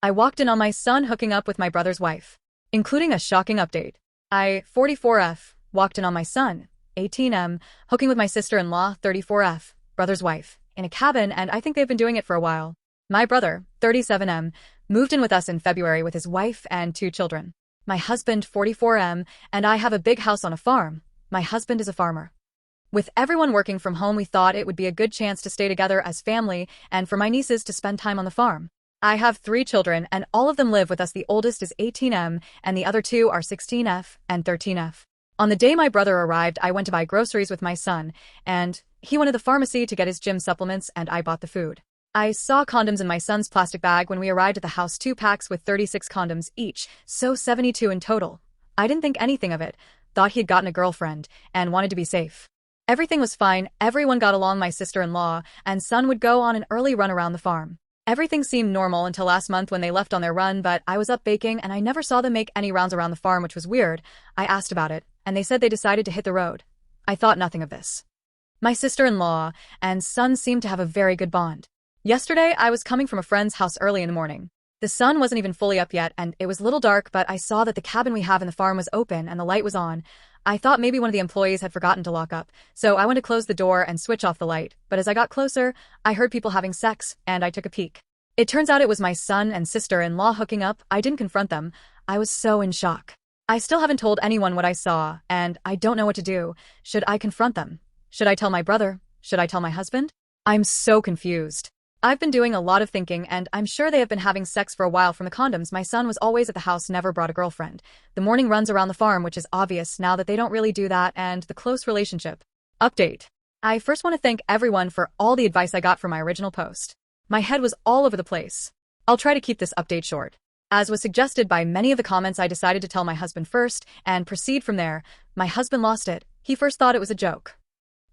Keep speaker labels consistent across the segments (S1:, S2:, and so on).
S1: I walked in on my son hooking up with my brother's wife, including a shocking update. I, 44F, walked in on my son, 18M, hooking with my sister-in-law, 34F, brother's wife, in a cabin, and I think they've been doing it for a while. My brother, 37M, moved in with us in February with his wife and 2 children. My husband, 44M, and I have a big house on a farm. My husband is a farmer. With everyone working from home, we thought it would be a good chance to stay together as family and for my nieces to spend time on the farm. I have 3 children, and all of them live with us. The oldest is 18M, and the other 2 are 16F and 13F. On the day my brother arrived, I went to buy groceries with my son, and he went to the pharmacy to get his gym supplements, and I bought the food. I saw condoms in my son's plastic bag when we arrived at the house, 2 packs with 36 condoms each, so 72 in total. I didn't think anything of it, thought he had gotten a girlfriend, and wanted to be safe. Everything was fine, everyone got along. My sister-in-law and son would go on an early run around the farm. Everything seemed normal until last month when they left on their run, but I was up baking and I never saw them make any rounds around the farm, which was weird. I asked about it, and they said they decided to hit the road. I thought nothing of this. My sister-in-law and son seemed to have a very good bond. Yesterday, I was coming from a friend's house early in the morning. The sun wasn't even fully up yet, and it was a little dark, but I saw that the cabin we have in the farm was open and the light was on. I thought maybe one of the employees had forgotten to lock up, so I went to close the door and switch off the light, but as I got closer, I heard people having sex, and I took a peek. It turns out it was my son and sister-in-law hooking up. I didn't confront them. I was so in shock. I still haven't told anyone what I saw, and I don't know what to do. Should I confront them? Should I tell my brother? Should I tell my husband? I'm so confused. I've been doing a lot of thinking, and I'm sure they have been having sex for a while. From the condoms, my son was always at the house, never brought a girlfriend. The morning runs around the farm, which is obvious now that they don't really do that, and the close relationship. Update. I first want to thank everyone for all the advice I got from my original post. My head was all over the place. I'll try to keep this update short. As was suggested by many of the comments, I decided to tell my husband first and proceed from there. My husband lost it. He first thought it was a joke.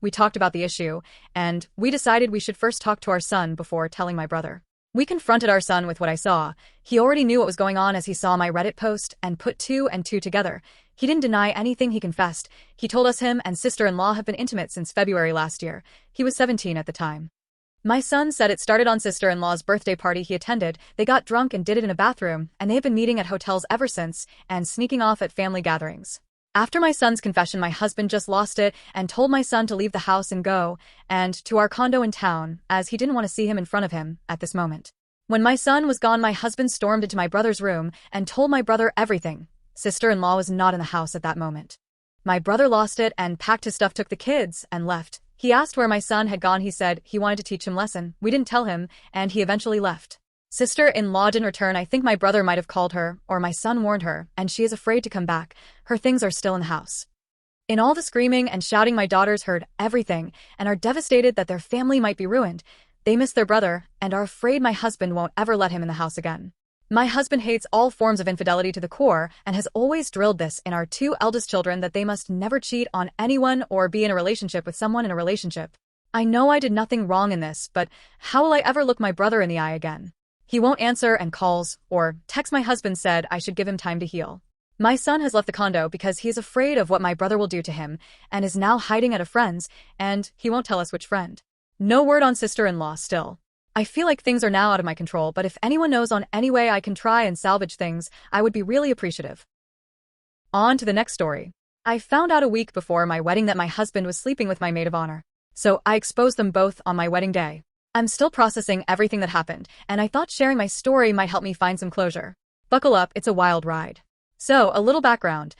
S1: We talked about the issue, and we decided we should first talk to our son before telling my brother. We confronted our son with what I saw. He already knew what was going on as he saw my Reddit post and put 2 and 2 together. He didn't deny anything, he confessed. He told us him and sister-in-law have been intimate since February last year. He was 17 at the time. My son said it started on sister-in-law's birthday party he attended. They got drunk and did it in a bathroom, and they have been meeting at hotels ever since and sneaking off at family gatherings. After my son's confession, my husband just lost it and told my son to leave the house and go, and to our condo in town, as he didn't want to see him in front of him at this moment. When my son was gone, my husband stormed into my brother's room and told my brother everything. Sister-in-law was not in the house at that moment. My brother lost it and packed his stuff, took the kids, and left. He asked where my son had gone. He said he wanted to teach him lesson. We didn't tell him, and he eventually left. Sister-in-law didn't return. I think my brother might have called her, or my son warned her, and she is afraid to come back. Her things are still in the house. In all the screaming and shouting, my daughters heard everything and are devastated that their family might be ruined. They miss their brother and are afraid my husband won't ever let him in the house again. My husband hates all forms of infidelity to the core and has always drilled this in our 2 eldest children that they must never cheat on anyone or be in a relationship with someone in a relationship. I know I did nothing wrong in this, but how will I ever look my brother in the eye again? He won't answer and calls or texts. My husband said I should give him time to heal. My son has left the condo because he is afraid of what my brother will do to him and is now hiding at a friend's, and he won't tell us which friend. No word on sister-in-law still. I feel like things are now out of my control, but if anyone knows on any way I can try and salvage things, I would be really appreciative. On to the next story. I found out a week before my wedding that my husband was sleeping with my maid of honor, so I exposed them both on my wedding day. I'm still processing everything that happened, and I thought sharing my story might help me find some closure. Buckle up, it's a wild ride. So, a little background.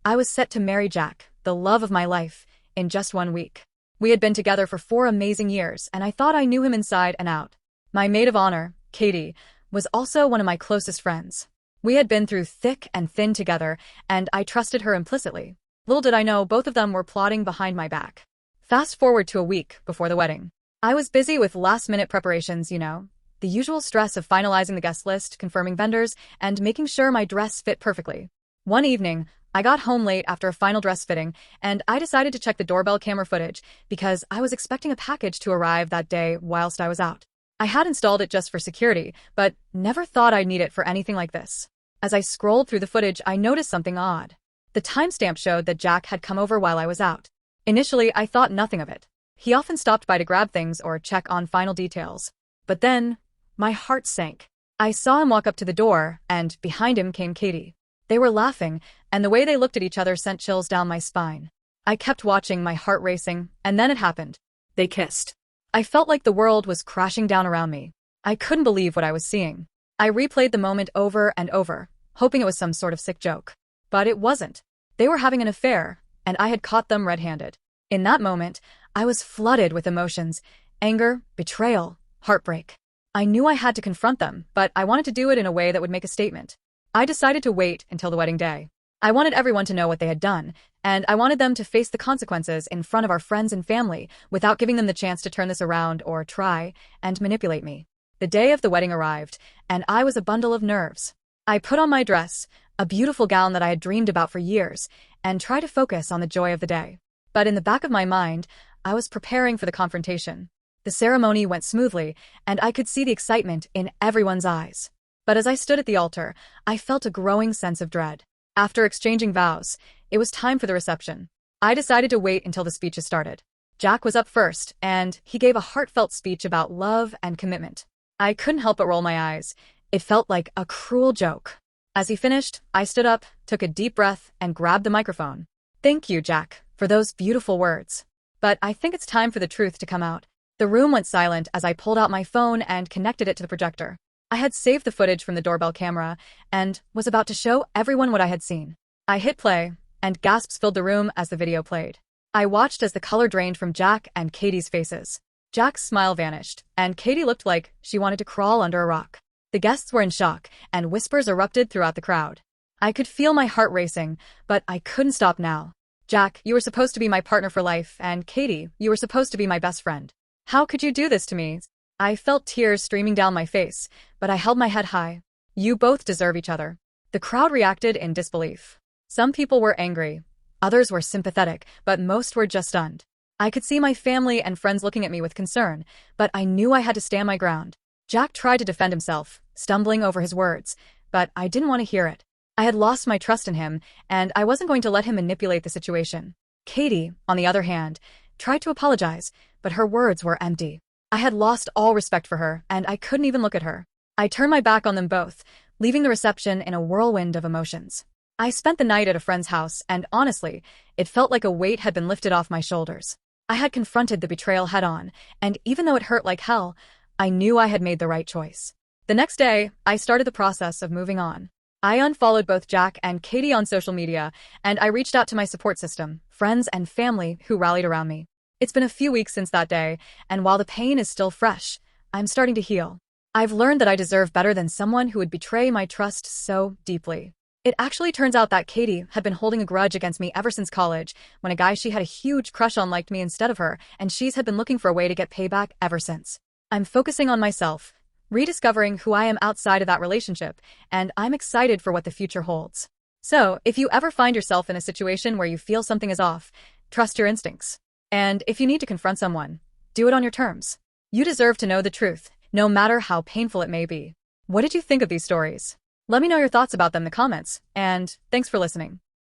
S1: I was set to marry Jack, the love of my life, in just 1 week. We had been together for 4 amazing years, and I thought I knew him inside and out. My maid of honor, Katie, was also one of my closest friends. We had been through thick and thin together, and I trusted her implicitly. Little did I know both of them were plotting behind my back. Fast forward to a week before the wedding. I was busy with last-minute preparations, the usual stress of finalizing the guest list, confirming vendors, and making sure my dress fit perfectly. One evening, I got home late after a final dress fitting, and I decided to check the doorbell camera footage because I was expecting a package to arrive that day whilst I was out. I had installed it just for security, but never thought I'd need it for anything like this. As I scrolled through the footage, I noticed something odd. The timestamp showed that Jack had come over while I was out. Initially, I thought nothing of it. He often stopped by to grab things or check on final details. But then, my heart sank. I saw him walk up to the door, and behind him came Katie. They were laughing, and the way they looked at each other sent chills down my spine. I kept watching, my heart racing, and then it happened. They kissed. I felt like the world was crashing down around me. I couldn't believe what I was seeing. I replayed the moment over and over, hoping it was some sort of sick joke. But it wasn't. They were having an affair, and I had caught them red-handed. In that moment, I was flooded with emotions: anger, betrayal, heartbreak. I knew I had to confront them, but I wanted to do it in a way that would make a statement. I decided to wait until the wedding day. I wanted everyone to know what they had done, and I wanted them to face the consequences in front of our friends and family without giving them the chance to turn this around or try and manipulate me. The day of the wedding arrived, and I was a bundle of nerves. I put on my dress, a beautiful gown that I had dreamed about for years, and tried to focus on the joy of the day. But in the back of my mind, I was preparing for the confrontation. The ceremony went smoothly, and I could see the excitement in everyone's eyes. But as I stood at the altar, I felt a growing sense of dread. After exchanging vows, it was time for the reception. I decided to wait until the speeches started. Jack was up first, and he gave a heartfelt speech about love and commitment. I couldn't help but roll my eyes. It felt like a cruel joke. As he finished, I stood up, took a deep breath, and grabbed the microphone. Thank you, Jack, for those beautiful words. But I think it's time for the truth to come out. The room went silent as I pulled out my phone and connected it to the projector. I had saved the footage from the doorbell camera and was about to show everyone what I had seen. I hit play, and gasps filled the room as the video played. I watched as the color drained from Jack and Katie's faces. Jack's smile vanished, and Katie looked like she wanted to crawl under a rock. The guests were in shock, and whispers erupted throughout the crowd. I could feel my heart racing, but I couldn't stop now. Jack, you were supposed to be my partner for life, and Katie, you were supposed to be my best friend. How could you do this to me? I felt tears streaming down my face, but I held my head high. You both deserve each other. The crowd reacted in disbelief. Some people were angry, others were sympathetic, but most were just stunned. I could see my family and friends looking at me with concern, but I knew I had to stand my ground. Jack tried to defend himself, stumbling over his words, but I didn't want to hear it. I had lost my trust in him, and I wasn't going to let him manipulate the situation. Katie, on the other hand, tried to apologize, but her words were empty. I had lost all respect for her, and I couldn't even look at her. I turned my back on them both, leaving the reception in a whirlwind of emotions. I spent the night at a friend's house, and honestly, it felt like a weight had been lifted off my shoulders. I had confronted the betrayal head-on, and even though it hurt like hell, I knew I had made the right choice. The next day, I started the process of moving on. I unfollowed both Jack and Katie on social media, and I reached out to my support system, friends and family who rallied around me. It's been a few weeks since that day, and while the pain is still fresh, I'm starting to heal. I've learned that I deserve better than someone who would betray my trust so deeply. It actually turns out that Katie had been holding a grudge against me ever since college, when a guy she had a huge crush on liked me instead of her, and she's had been looking for a way to get payback ever since. I'm focusing on myself, rediscovering who I am outside of that relationship, and I'm excited for what the future holds. So, if you ever find yourself in a situation where you feel something is off, trust your instincts. And if you need to confront someone, do it on your terms. You deserve to know the truth, no matter how painful it may be. What did you think of these stories? Let me know your thoughts about them in the comments, and thanks for listening.